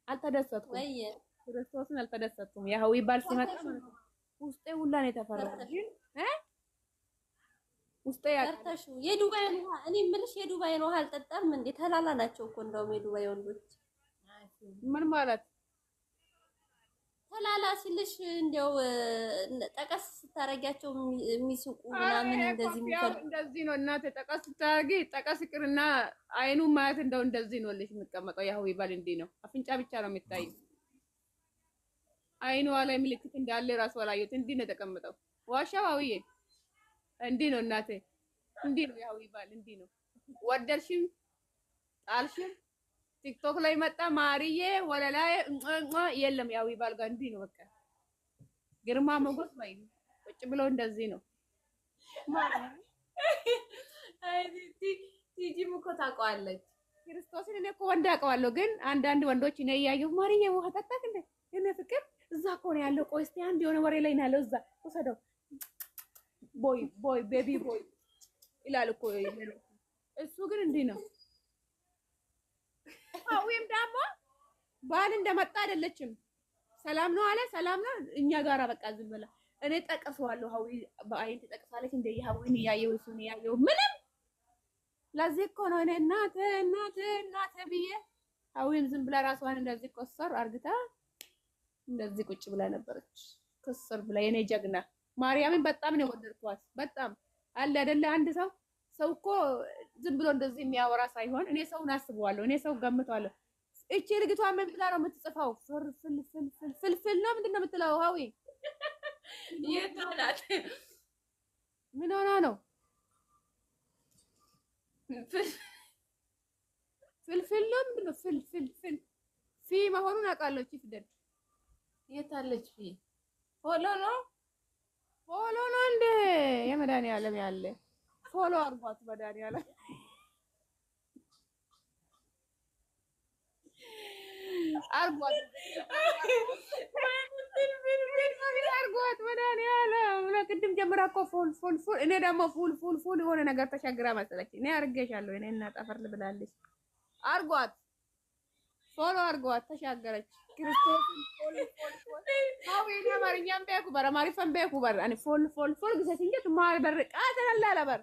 አልተደሰትኩም። ወይ ክርስቶስን አልተደሰትኩም። የሀዊ ባል ሲመጣ ውስጤ ሁላ ነው የተፈራው። ግን ውስጤ ፈርተሽ የዱባይን ውሃ እኔ የምልሽ የዱባይን ውሃ አልጠጣም እንዴ? ተላላ ናቸው እኮ እንደውም የዱባይ ወንዶች። ምን ማለት ተላላ ሲልሽ እንደው ጠቀስ ስታረጊያቸው የሚስቁ ምናምን እንደዚህ የሚፈል እንደዚህ ነው እናቴ። ጠቀስ ስታረጊ ጠቀስ ይቅርና አይኑ ማየት እንደው እንደዚህ ነው ልሽ የሚቀመጠው። የሀዊ ባል እንዲህ ነው። አፍንጫ ብቻ ነው የሚታይ። አይኑ ላይ ምልክት እንዳለ ራሱ አላየሁት። እንዲህ ነው የተቀመጠው። ዋሻው ሀዊዬ እንዲህ ነው እናቴ። እንዲህ ነው የሀዊ ባል እንዲህ ነው። ወደድሽም ጣልሽም ቲክቶክ ላይ መጣ ማርዬ ወለላይ የለም። የሀዊ ባል ጋር እንዲህ ነው በቃ። ግርማ ሞገስ ባይ ቁጭ ብሎ እንደዚህ ነው። አይ ቲጂም እኮ ታውቀዋለች ክርስቶስን። እኔ እኮ ወንድ አውቀዋለሁ፣ ግን አንዳንድ ወንዶች እኔ እያየሁ ማርዬ ውሃ ጠጣክ እንደ እኔ ፍቅር እዛ እኮ ነው ያለው። ቆይ እስኪ አንድ የሆነ ወሬ ላይ ነው ያለው። እዛ ወሰደው ቦይ ቦይ ቤቢ ቦይ ይላል እኮ እሱ። ግን እንዲህ ነው። ሀዊም ደግሞ ባል እንደመጣ አይደለችም። ሰላም ነው አለ። ሰላም ነው እኛ ጋራ በቃ ዝም ብላ እኔ ጠቀሰዋለሁ። ሀዊ በአይን ትጠቅሳለች እንደ ሀዊን እያየሁ እሱን እያየሁ ምንም። ለዚህ እኮ ነው እኔ እናቴ ብዬ ሀዊም ዝም ብላ ራሷን እንደዚህ ኮሰር አርግታ እንደዚህ ቁጭ ብላ ነበረች። ኮሰር ብላ የኔ ጀግና ማርያምን በጣም ነው የወደድኳት። በጣም አለ አይደለ አንድ ሰው እኮ ዝም ብሎ እንደዚህ የሚያወራ ሳይሆን እኔ ሰውን አስበዋለሁ። እኔ ሰው ገምተዋለሁ። እቺ ልጅቷ ምን ብላ ነው የምትጽፈው? ፍልፍል ነው ምንድን ነው የምትለው? ሀዊ የታላት ምን ሆና ነው? ፍልፍል ነው ምንድን ነው? ፍልፍል ፊ መሆኑን አውቃለሁ። እቺ ፊደል የታለች? ፊ ፎሎ ነው እንደ የመድኃኒዓለም ያለ ፎሎ አርጓት። መድኃኒዓለም አርጓት መድኃኒዓለም። ቅድም ጀምራ እኮ ፉል እኔ ደግሞ ፉል የሆነ ነገር ተሻግራ መሰለች። እኔ አርጌሻለሁ። እኔ እና ጠፈር ብላለች። አርጓት ፎሎ አርጓት። ተሻገረች። ክርስቶስን ፎል ሀዊን አማርኛም ቤኩ በር አማሪፈን ቤኩ በር አኔ ፎል ግሰት እንጀት ማር በር ቃተላ ለበር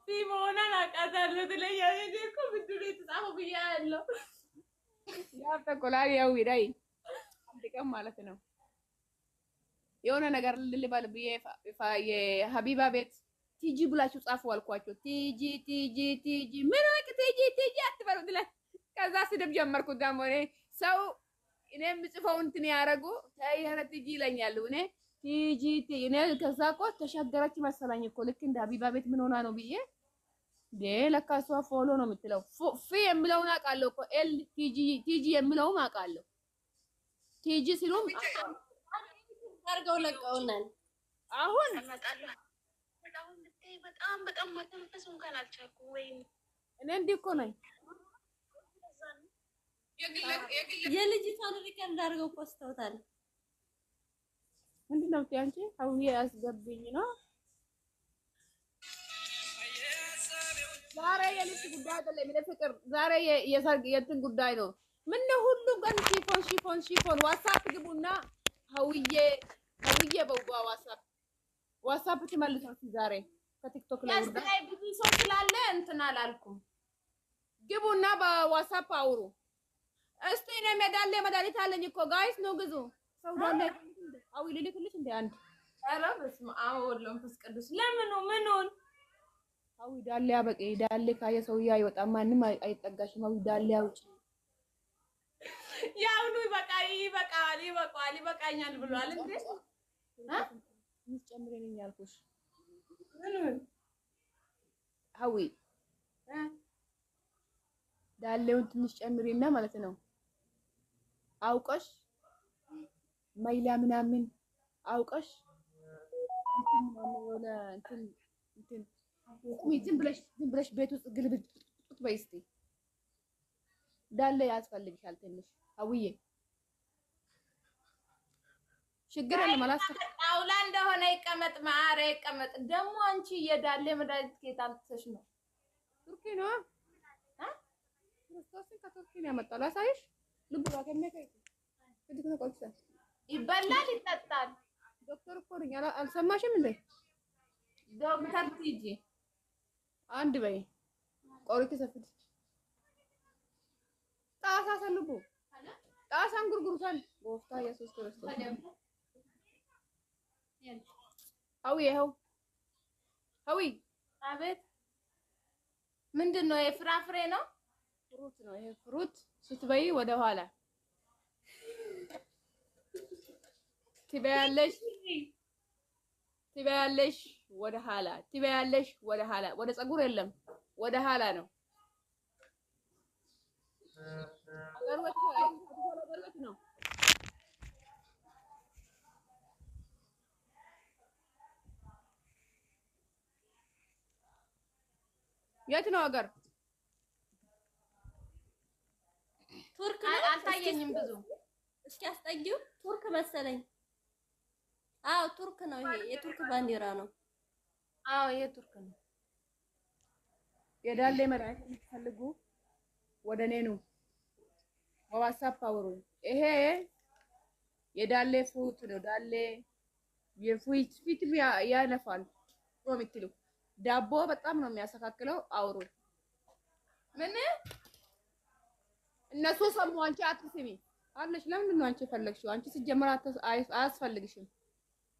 ፊ መሆኗን አውቃታለሁ ትለኛለች እኮ ምንድን ነው የተጻፈው ብያለሁ። ያተቆላል ያው ይዳይ አንደቀም ማለት ነው። የሆነ ነገር ልልባል ብዬ የሀቢባ ቤት ቲጂ ብላችሁ ጻፉ አልኳቸው። ቲጂ ምን ወቅ ቲጂ አትበሉ ብለህ ከዛ ስድብ ጀመርኩ። ደግሞ እኔ ሰው እኔ የምጽፈው እንትን ያደረጉ ታየረ ቲጂ ይለኛሉ። እኔ ቲጂ እኔ ከዛ እኮ ተሻገረች መሰለኝ እኮ ልክ እንደ ሀቢባ ቤት ምን ሆና ነው ብዬ ለካ እሷ ፎሎ ነው የምትለው። ፊ የምለውን አውቃለሁ እኮ ኤል ቲጂ የምለውም አውቃለሁ። ቲጂ ሲሉም አድርገው ለቀውናል። አሁን በጣም መተንፈስ እንኳን አልቻልኩም። ወይ እኔ እንዲህ እኮ ነኝ። የልጅቷን ሪከርድ አድርገው ፖስተውታል። ምንድን ነው አንቺ ሀዊ አስገብኝ ነው ዛሬ የልጅ ጉዳይ አይደለም። ፍቅር ዛሬ የሰርግ የእንትን ጉዳይ ነው። ምን ነው ሁሉ ቀን ሺፎን ዋትስአፕ ግቡና ሀዊዬ በውባ ዋትስአፕ ትመልሳችሁ ዛሬ ከቲክቶክ ላይ ወርዳ ብዙ ሰው ስላለ እንትን አላልኩም። ግቡና በዋትስአፕ አውሩ እስቲ። እኔ መድኃኒት አለኝ እኮ ጋይስ ነው ግዙ። ሰው ዳለ አው ልልክልሽ እንደ አንድ ኧረ በስመ አብ ወወልድ ወመንፈስ ቅዱስ። ምኑን አው ዳለ ያበቀ ዳለ ካየ ሰው ያይወጣ ማንም አይጠጋሽም። አው ዳለ ያውጭ ያውኑ ይበቃኛል ብሏል እንዴ? ምን ጨምረኝ ያልኩሽ ምኑን ሀዊ ዳሌውን ትንሽ ጨምሪና ማለት ነው። አውቀሽ ማይላ ምናምን አውቀሽ ዝም ብለሽ ቤት ውስጥ ግልብጥ በይ እስኪ። ዳሌ ያስፈልግሻል ትንሽ ሀዊዬ። ችግር የለም ጣውላ እንደሆነ ይቀመጥ ማረ ይቀመጥ። ደግሞ አንቺ የዳሌ መድኃኒት ከየት አምጥተሽ ነው? ቱርኪ ነው ክርስቶስን ከቱርክ ነው ያመጣው። ላሳይሽ ልቡ ከመከይት እንዴት ነው ቆይታ ይበላል ይጠጣል። ዶክተር እኮ ነኝ አልሰማሽም እንዴ? ዶክተር ቲጂ አንድ በይ ቆሪት ሰፍት ጣሳ ሰልቡ ጣሳን ጉርጉሩታን ጎፍታ ኢየሱስ ክርስቶስ አው ይሄው አዊ አቤት ምንድን ነው? የፍራፍሬ ነው? ፍሩት ነው ይሄ። ፍሩት ስትበይ ወደ ኋላ ትበያለሽ፣ ትበያለሽ ወደ ኋላ ትበያለሽ፣ ወደ ኋላ። ወደ ፀጉር የለም ወደ ኋላ ነው። አገርወት ነው። የት ነው ሀገር? ቱርክ አልታየኝም ብዙ። እስኪ አስጠጊው። ቱርክ መሰለኝ። አዎ ቱርክ ነው። ይሄ የቱርክ ባንዲራ ነው። አዎ የቱርክ ነው። የዳሌ መድኃኒት የምትፈልጉ ወደ እኔ ነው በዋትስአፕ አውሩኝ። ይሄ የዳሌ ፍሩት ነው። ዳሌ የፊት ያነፋል ነው የምትሉ ዳቦ በጣም ነው የሚያስተካክለው። አውሩኝ። ምን እነሱ ሰሙ፣ አንቺ አትስሚ አለሽ። ለምን ነው አንቺ ፈለግሽው? አንቺ ሲጀመር አያስፈልግሽም።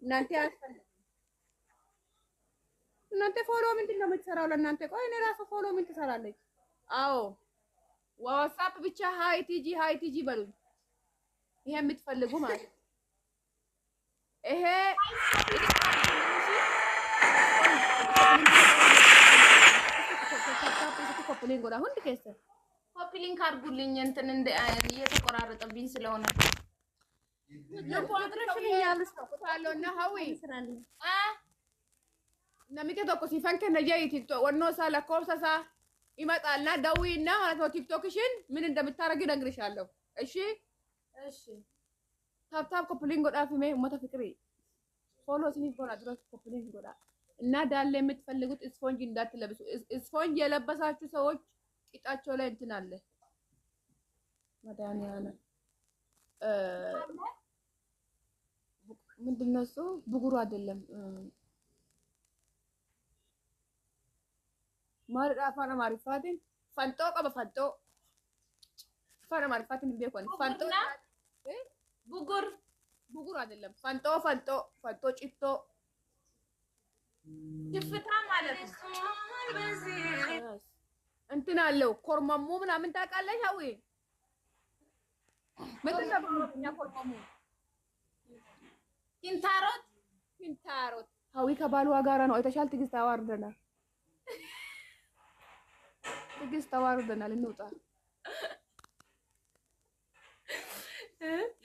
እናንተ አያስፈልግም። እናንተ ፎሎ ምንድን ነው የምትሰራው? ለእናንተ ቆይ እኔ ራሱ ፎሎ ምን ትሰራለች? አዎ ዋትስአፕ ብቻ ሃይ ቲጂ በሉኝ። ይሄ የምትፈልጉ ማለት ነው። ይሄ ኮፕሊንግ ወዳ ሁንድ ከሰ ኮፒሊንክ አድርጉልኝ። እንትን እንደ እየተቆራረጠብኝ ስለሆነ ለፖድረሽልኛልስታለና ሀዊ ነሚከ ቶኮ ሲፈንከ ነጃይ ቲክቶክ ወኖሳ ለኮብሰሳ ይመጣልና ደዊና ማለት ነው። ቲክቶክሽን ምን እንደምታረጊ እነግርሻለሁ። እሺ እሺ። ታፕታፕ ኮፕሊንግ ወዳ ፍሜ ሞተ ፍቅሪ ፎሎ ሲኒ ጎራ ድረስ ኮፕሊንግ ጎዳ እና ዳለ የምትፈልጉት ስፖንጅ እንዳትለብሱ። ስፖንጅ የለበሳችሁ ሰዎች ቂጣቸው ላይ እንትን አለ መድኃኒዓለም ምንድን ነው እሱ? ብጉሩ አይደለም ማርዳ አፋን ማሪፋትን ፈንጦ ቀበ ፈንጦ አፋን ማሪፋትን ቢሆን ፈንጦ ብጉር አይደለም። ፈንጦ ጭቶ ሽፍታ ማለት ነው። እንትን አለው ኮርማሙ ምናምን ታውቃለሽ? ሀዊ ምንድን ነው በኦሮምኛ ኮርማሙ? ኪንታሮት ሀዊ ከባሏ ጋራ ነው። አይተሻል? ትዕግስት አዋርደናል። እንውጣ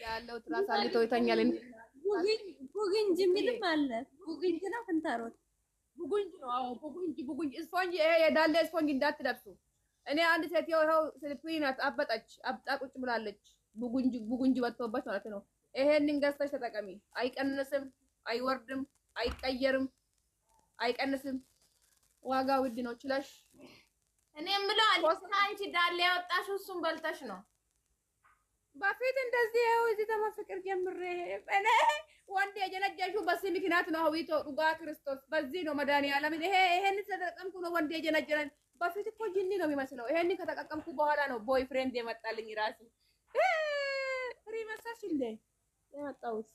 ያለው ትራስ አልቶ ይተኛል። ጉግንጅ የሚልም አለ። ጉግንጅ ነው ክንታሮት ቡጉንጅ ነው። አዎ ቡጉንጅ ስፖንጅ። ይሄ የዳለ ስፖንጅ እንዳትለብሱ። እኔ አንድ ሴትዮ ይኸው ስልፕሪናት አብጣ ቁጭ ብላለች። ቡጉንጅ ወጥቶበት ማለት ነው። ይሄንን ገዝተሽ ተጠቀሚ። አይቀንስም፣ አይወርድም፣ አይቀየርም፣ አይቀንስም። ዋጋ ውድ ነው። ችለሽ እኔ የምለው አንቺ ዳሌ ያወጣሽው እሱን በልተሽ ነው። በፊት እንደዚህ ይኸው እዚህ ተመፍቅር ጀምሬ እኔ ወንድ የጀነጀሽው በዚህ ምክንያት ነው። ሀዊቶ ዱጋ ክርስቶስ በዚህ ነው መድኃኒዓለም። ይሄን ተጠቀምኩ ነው ወንድ የጀነጀነን። በፊት እኮ ጅኒ ነው የሚመስለው። ይሄን ከተጠቀምኩ በኋላ ነው ቦይ ፍሬንድ የመጣልኝ ራሱ ሪመሳሽ እንደ የመጣሁት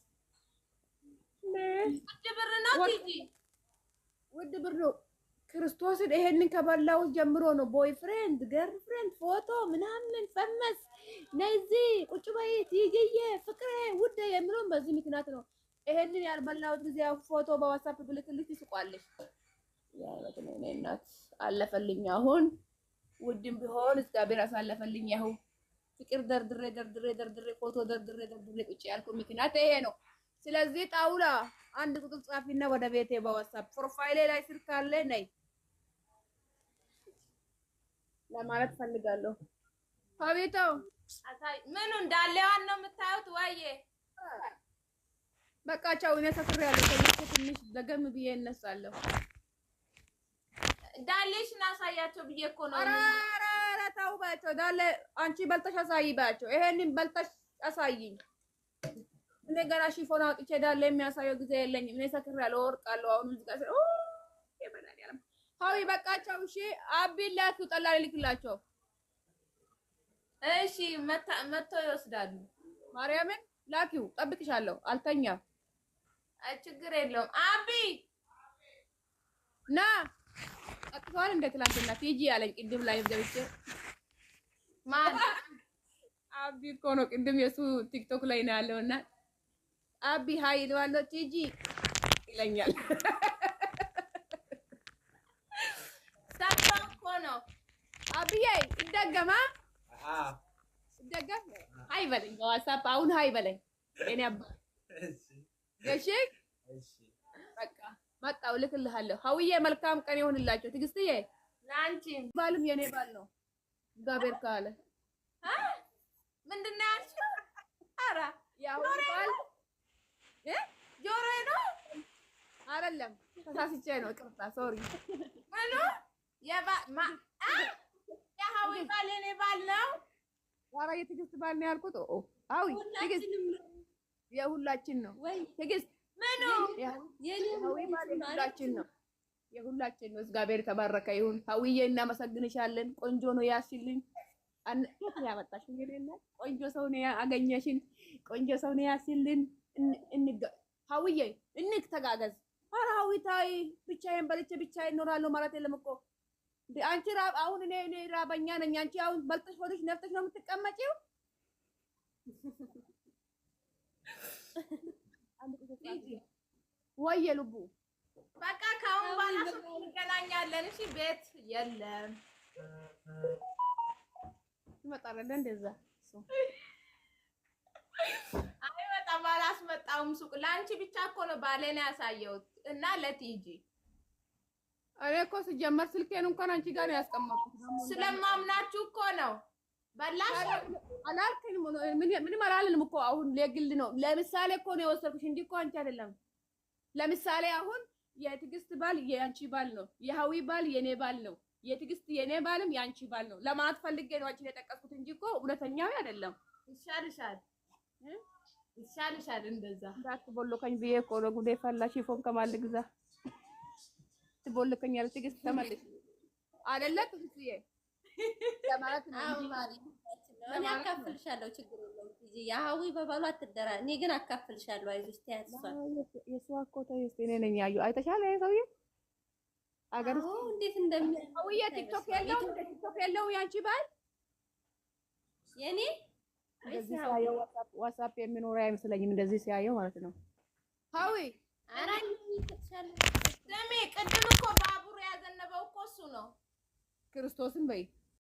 ውድ ብር ነው ቲጂ፣ ውድ ብር ነው ክርስቶስን። ይሄንን ከበላው ጀምሮ ነው ቦይ ፍሬንድ ገርል ፍሬንድ ፎቶ ምናምን ፈመስ ነዚህ ቁጭ በይ ቲጂዬ ፍቅሬ ውድ የሚለውን በዚህ ምክንያት ነው። ይሄንን ያልበላሁት ጊዜ ፎቶ በዋትስአፕ ብልክልሽ ትስቋለሽ። ያ በተለይ እናት አለፈልኝ። አሁን ውድም ቢሆን እግዚአብሔር አሳለፈልኝ። ያው ፍቅር ደርድሬ ፎቶ ደርድሬ ቁጭ ያልኩ ምክንያት ይሄ ነው። ስለዚህ ጣውላ አንድ ቁጥር ጻፊና ወደ ቤቴ በዋትስአፕ ፕሮፋይሌ ላይ ስልክ ካለ ነይ ለማለት ፈልጋለሁ። ሀቢታው ምኑ እንዳለዋን ነው የምታዩት? ወይዬ በቃ ቻው። እኔ ሰክሬያለሁ። ትንሽ ደገም ብዬ እነሳለሁ። ዳሌሽን አሳያቸው ብዬ እኮ ነው። ኧረ ተው በያቸው። በላቸው ዳለ አንቺ በልተሽ አሳይባቸው። ይሄንን በልተሽ አሳይኝ። እንደገና ሽፎን አውጥቼ ዳለ የሚያሳየው ጊዜ የለኝም። እኔ ሰክሬያለሁ፣ እወርቃለሁ። አሁን እዚህ ጋር ይበላል ያለም ሀዊ በቃቸው። እሺ አቢላችሁ ጠላ ልክላቸው። እሺ መጥቶ ይወስዳሉ። ማርያምን ላኪው፣ ጠብቅሻለሁ። አልተኛም። ችግር የለውም። አቢ ና ጠጥቷል። እንደ ትላንትና ቲጂ ያለኝ ቅድም ላይ ገብቼ ማን አቢ እኮ ነው ቅድም የሱ ቲክቶክ ላይ ነው ያለውና አቢ ሀይ ይለዋለሁ ቲጂ ይለኛል። ሰብሰብ እኮ ነው አብዬ ይደገማ ይደገም ሀይ በለኝ በዋትስአፕ አሁን ሀይ በለኝ የኔ አባ። እሺ በቃ መጣሁ ልክልሃለሁ። ሀውዬ መልካም ቀን ይሆንላችሁ። ትዕግስትዬ ለአንቺም ባልም የኔ ባል ነው እግዚአብሔር ካለ። ምንድን ነው ያልሽው? ኧረ ያው ባል ጆሮዬ ነው አይደለም ተሳስቼ ነው። ይቅርታ ሶሪ። ምኑ የሀዊ ባል የኔ ባል ነው? ኧረ የትዕግስት ባል ነው ያልኩት። ሀዊ ትዕግስት የሁላችን ነው። ትዕግስት ምኑ ሀዊ ባል የሁላችን ነው፣ የሁላችን ነው። እግዚአብሔር ተባረከ ይሁን። ሀዊዬ እናመሰግንሻለን። ቆንጆ ነው ያስልኝ። የት ያመጣሽ እንግዲህ ቆንጆ ሰው ነው ያገኘሽን። ቆንጆ ሰው ነው ያስልኝ። ሀዊዬ እንተጋገዝ። ኧረ ሀዊ ታይ ብቻዬን በልቼ ብቻዬን እኖራለሁ ማለት የለም እኮ እንደ አንቺ ራብ አሁን እኔ ራበኛ ነኝ። አንቺ አሁን በልተሽ ሆድሽ ነፍተሽ ነው የምትቀመጪው። ወየ ልቡ በቃ ከአሁን በኋላ እንገናኛለን። እሺ ቤት የለም ይመጣል እንደዛ አይመጣም። አላስመጣውም ሱቅ ለአንቺ ብቻ እኮ ነው ባሌን ያሳየሁት እና ለቲጂ እኔ እኮ ሲጀመር ስልኬን እንኳን አንቺ ጋር ነው ያስቀመጥኩት። ስለማምናችሁ እኮ ነው። በላሽ አላልከኝም። ምንም አላልንም እኮ አሁን ለግል ነው። ለምሳሌ እኮ ነው የወሰድኩሽ እንጂ እኮ አንቺ አይደለም። ለምሳሌ አሁን የትዕግስት ባል የአንቺ ባል ነው፣ የሀዊ ባል የኔ ባል ነው፣ የትዕግስት የኔ ባልም የአንቺ ባል ነው ለማለት ፈልጌ ነው አንቺን የጠቀስኩት እንጂ እኮ እውነተኛው አይደለም። ይሻልሻል ይሻልሻል እንደዛ እንዳትቦልከኝ ብዬ እኮ ነው። ጉዴ ፈላ። ሽፎን ከማል ግዛ ትቦልከኛለች። ትዕግስት ተመልሽ አይደለ ትዕግስትዬ ለማለት ነው እንጂ ማለት እኔ አካፍልሻለሁ። ችግር የለውም ጊዜ የሀዊ በባሉ አትደራ። እኔ ግን አካፍልሻለሁ። አይዞሽ ተያዝሷል። የሷ እኮ ተይስ እኔ ነኝ ያየው። አይተሻል ይሄ ሰውዬ አገር ውስጥ እንዴት እንደሚያው ሰውዬ ቲክቶክ የለውም ያንቺ ባል የኔ እንደዚህ ሲያየው ዋትስአፕ የሚኖር አይመስለኝም። እንደዚህ ሲያየው ማለት ነው። ሀዊ አራኝ ይተሻለ ስሚ ቅድም እኮ ባቡር ያዘነበው እኮ እሱ ነው። ክርስቶስን በይ